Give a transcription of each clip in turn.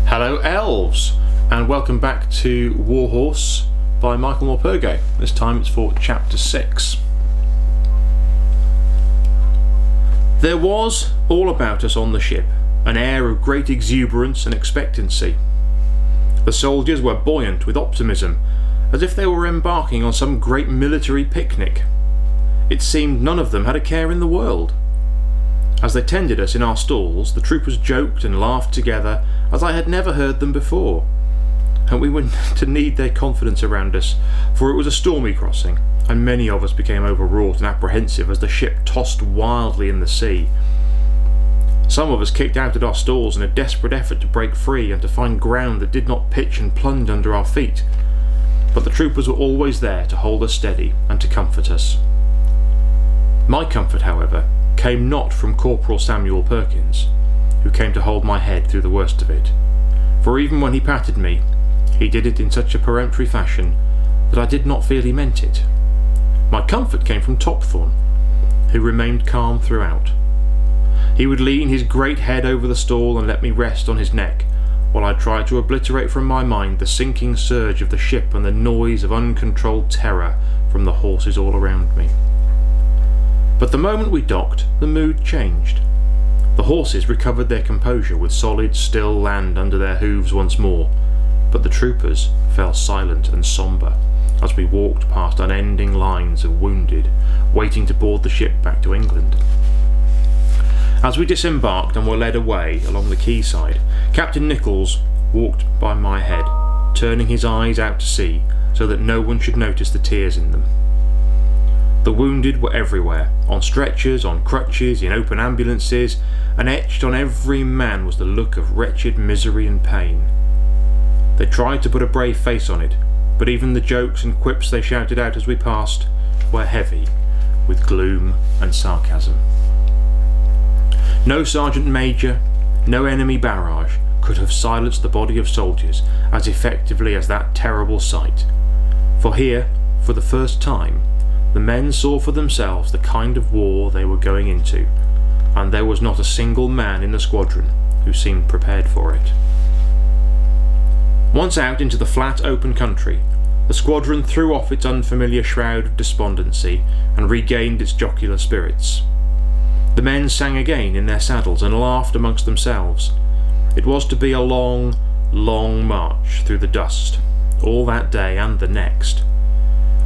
Hello elves, and welcome back to Warhorse by Michael Morpurgo. This time it's for chapter 6. There was, all about us on the ship, an air of great exuberance and expectancy. The soldiers were buoyant with optimism, as if they were embarking on some great military picnic. It seemed none of them had a care in the world. As they tended us in our stalls, the troopers joked and laughed together as I had never heard them before, and we were to need their confidence around us, for it was a stormy crossing, and many of us became overwrought and apprehensive as the ship tossed wildly in the sea. Some of us kicked out at our stalls in a desperate effort to break free and to find ground that did not pitch and plunge under our feet, but the troopers were always there to hold us steady and to comfort us. My comfort, however, came not from Corporal Samuel Perkins, who came to hold my head through the worst of it, for even when he patted me, he did it in such a peremptory fashion that I did not feel he meant it. My comfort came from Topthorne, who remained calm throughout. He would lean his great head over the stall and let me rest on his neck, while I tried to obliterate from my mind the sinking surge of the ship and the noise of uncontrolled terror from the horses all around me. But the moment we docked, the mood changed. The horses recovered their composure with solid, still land under their hooves once more, but the troopers fell silent and sombre as we walked past unending lines of wounded, waiting to board the ship back to England. As we disembarked and were led away along the quayside, Captain Nichols walked by my head, turning his eyes out to sea so that no one should notice the tears in them. The wounded were everywhere, on stretchers, on crutches, in open ambulances, and etched on every man was the look of wretched misery and pain. They tried to put a brave face on it, but even the jokes and quips they shouted out as we passed were heavy with gloom and sarcasm. No sergeant major, no enemy barrage could have silenced the body of soldiers as effectively as that terrible sight, for here, for the first time, the men saw for themselves the kind of war they were going into, and there was not a single man in the squadron who seemed prepared for it. Once out into the flat open country, the squadron threw off its unfamiliar shroud of despondency and regained its jocular spirits. The men sang again in their saddles and laughed amongst themselves. It was to be a long, long march through the dust, all that day and the next.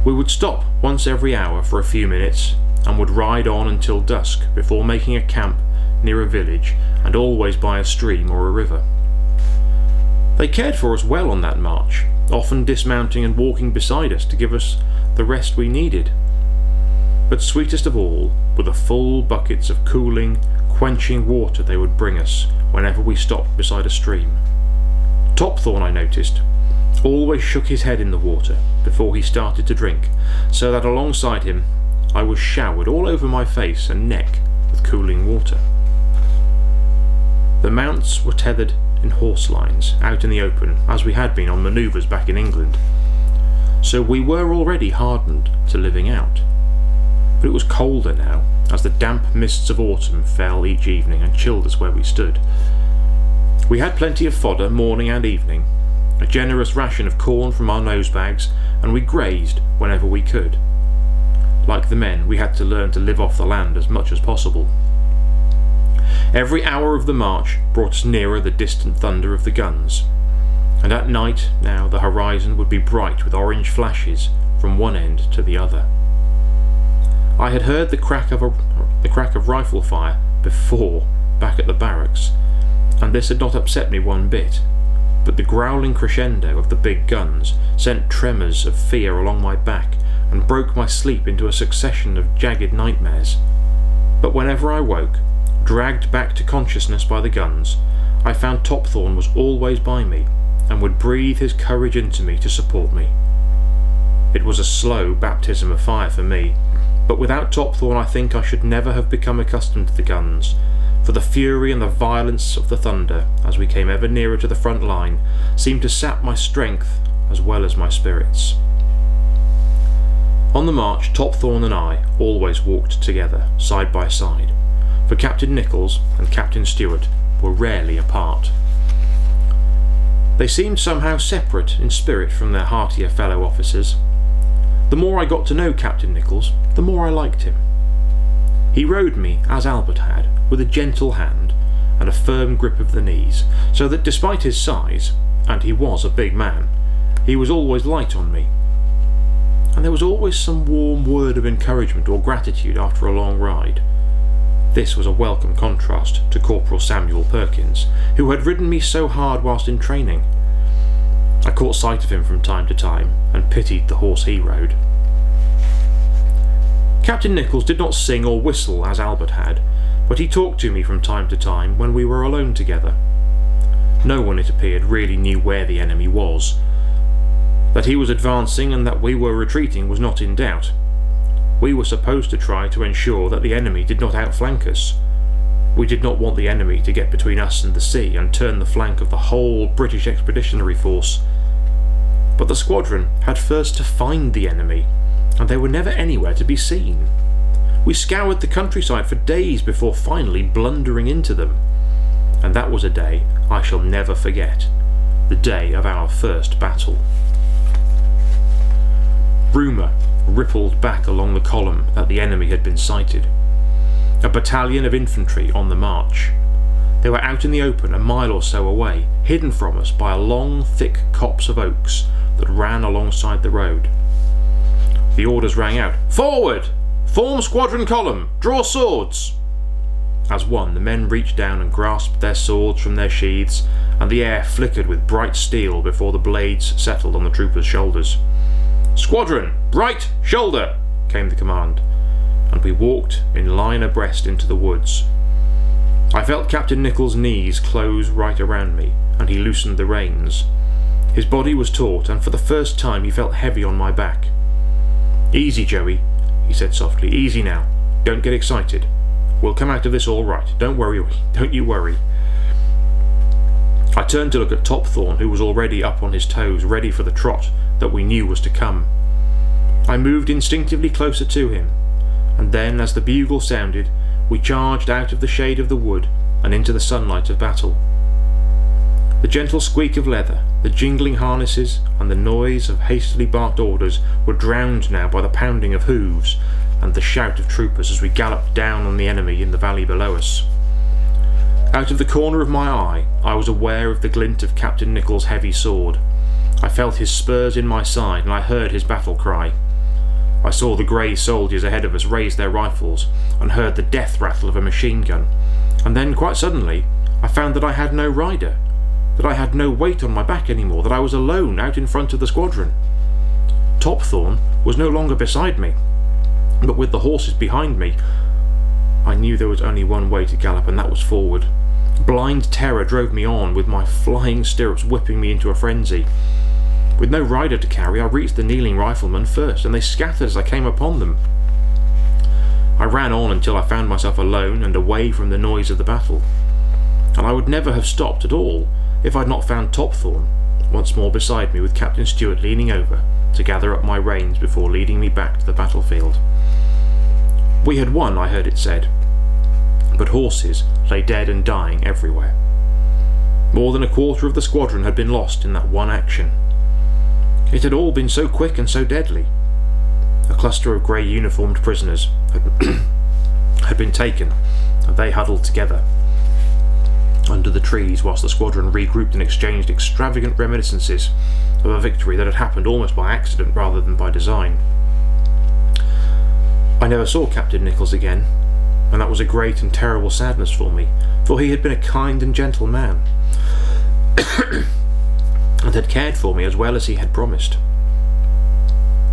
We would stop once every hour for a few minutes and would ride on until dusk before making a camp near a village, and always by a stream or a river. They cared for us well on that march, often dismounting and walking beside us to give us the rest we needed. But sweetest of all were the full buckets of cooling, quenching water they would bring us whenever we stopped beside a stream. Topthorne, I noticed, always shook his head in the water before he started to drink, so that alongside him I was showered all over my face and neck with cooling water. The mounts were tethered in horse lines out in the open, as we had been on manoeuvres back in England, so we were already hardened to living out. But it was colder now, as the damp mists of autumn fell each evening and chilled us where we stood. We had plenty of fodder morning and evening, a generous ration of corn from our nose bags, and we grazed whenever we could. Like the men, we had to learn to live off the land as much as possible. Every hour of the march brought us nearer the distant thunder of the guns, and at night now the horizon would be bright with orange flashes from one end to the other. I had heard the crack of rifle fire before back at the barracks, and this had not upset me one bit, but the growling crescendo of the big guns sent tremors of fear along my back and broke my sleep into a succession of jagged nightmares. But whenever I woke, dragged back to consciousness by the guns, I found Topthorne was always by me and would breathe his courage into me to support me. It was a slow baptism of fire for me, but without Topthorne I think I should never have become accustomed to the guns, for the fury and the violence of the thunder, as we came ever nearer to the front line, seemed to sap my strength as well as my spirits. On the march, Topthorne and I always walked together, side by side, for Captain Nichols and Captain Stewart were rarely apart. They seemed somehow separate in spirit from their heartier fellow officers. The more I got to know Captain Nichols, the more I liked him. He rode me, as Albert had, with a gentle hand and a firm grip of the knees, so that despite his size, and he was a big man, he was always light on me. And there was always some warm word of encouragement or gratitude after a long ride. This was a welcome contrast to Corporal Samuel Perkins, who had ridden me so hard whilst in training. I caught sight of him from time to time, and pitied the horse he rode. Captain Nichols did not sing or whistle as Albert had, but he talked to me from time to time when we were alone together. No one, it appeared, really knew where the enemy was. That he was advancing and that we were retreating was not in doubt. We were supposed to try to ensure that the enemy did not outflank us. We did not want the enemy to get between us and the sea and turn the flank of the whole British Expeditionary Force. But the squadron had first to find the enemy, and they were never anywhere to be seen. We scoured the countryside for days before finally blundering into them, and that was a day I shall never forget, the day of our first battle. Rumour rippled back along the column that the enemy had been sighted. A battalion of infantry on the march. They were out in the open a mile or so away, hidden from us by a long, thick copse of oaks that ran alongside the road. The orders rang out, "Forward! Form squadron column! Draw swords!" As one, the men reached down and grasped their swords from their sheaths, and the air flickered with bright steel before the blades settled on the troopers' shoulders. "Squadron, right shoulder!" came the command, and we walked in line abreast into the woods. I felt Captain Nichols' knees close right around me, and he loosened the reins. His body was taut, and for the first time he felt heavy on my back. "Easy, Joey," he said softly. "Easy now. Don't get excited. We'll come out of this all right. Don't you worry. I turned to look at Topthorne, who was already up on his toes, ready for the trot that we knew was to come. I moved instinctively closer to him, and then, as the bugle sounded, we charged out of the shade of the wood and into the sunlight of battle. The gentle squeak of leather, the jingling harnesses, and the noise of hastily barked orders were drowned now by the pounding of hooves and the shout of troopers as we galloped down on the enemy in the valley below us. Out of the corner of my eye, I was aware of the glint of Captain Nichols' heavy sword. I felt his spurs in my side, and I heard his battle cry. I saw the grey soldiers ahead of us raise their rifles, and heard the death rattle of a machine gun. And then, quite suddenly, I found that I had no rider, that I had no weight on my back anymore, that I was alone out in front of the squadron. Topthorne was no longer beside me, but with the horses behind me, I knew there was only one way to gallop, and that was forward. Blind terror drove me on, with my flying stirrups whipping me into a frenzy. With no rider to carry, I reached the kneeling riflemen first, and they scattered as I came upon them. I ran on until I found myself alone and away from the noise of the battle, and I would never have stopped at all if I'd not found Topthorne once more beside me, with Captain Stewart leaning over to gather up my reins before leading me back to the battlefield. We had won, I heard it said, but horses lay dead and dying everywhere. More than a quarter of the squadron had been lost in that one action. It had all been so quick and so deadly. A cluster of grey uniformed prisoners had been taken, and they huddled together under the trees whilst the squadron regrouped and exchanged extravagant reminiscences of a victory that had happened almost by accident rather than by design. I never saw Captain Nichols again, and that was a great and terrible sadness for me, for he had been a kind and gentle man, and had cared for me as well as he had promised.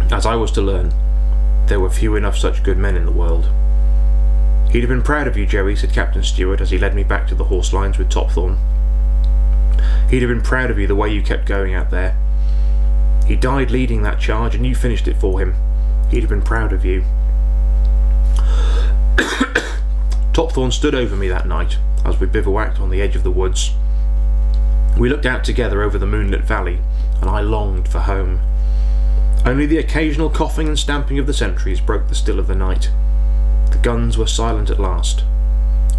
As I was to learn, there were few enough such good men in the world. "He'd have been proud of you, Joey," said Captain Stewart as he led me back to the horse lines with Topthorne. "He'd have been proud of you the way you kept going out there. He died leading that charge and you finished it for him. He'd have been proud of you." Topthorne stood over me that night as we bivouacked on the edge of the woods. We looked out together over the moonlit valley, and I longed for home. Only the occasional coughing and stamping of the sentries broke the still of the night. The guns were silent at last.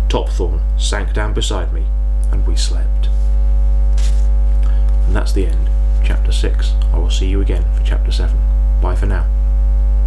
Topthorne sank down beside me, and we slept. And that's the end. Chapter 6. I will see you again for Chapter 7. Bye for now.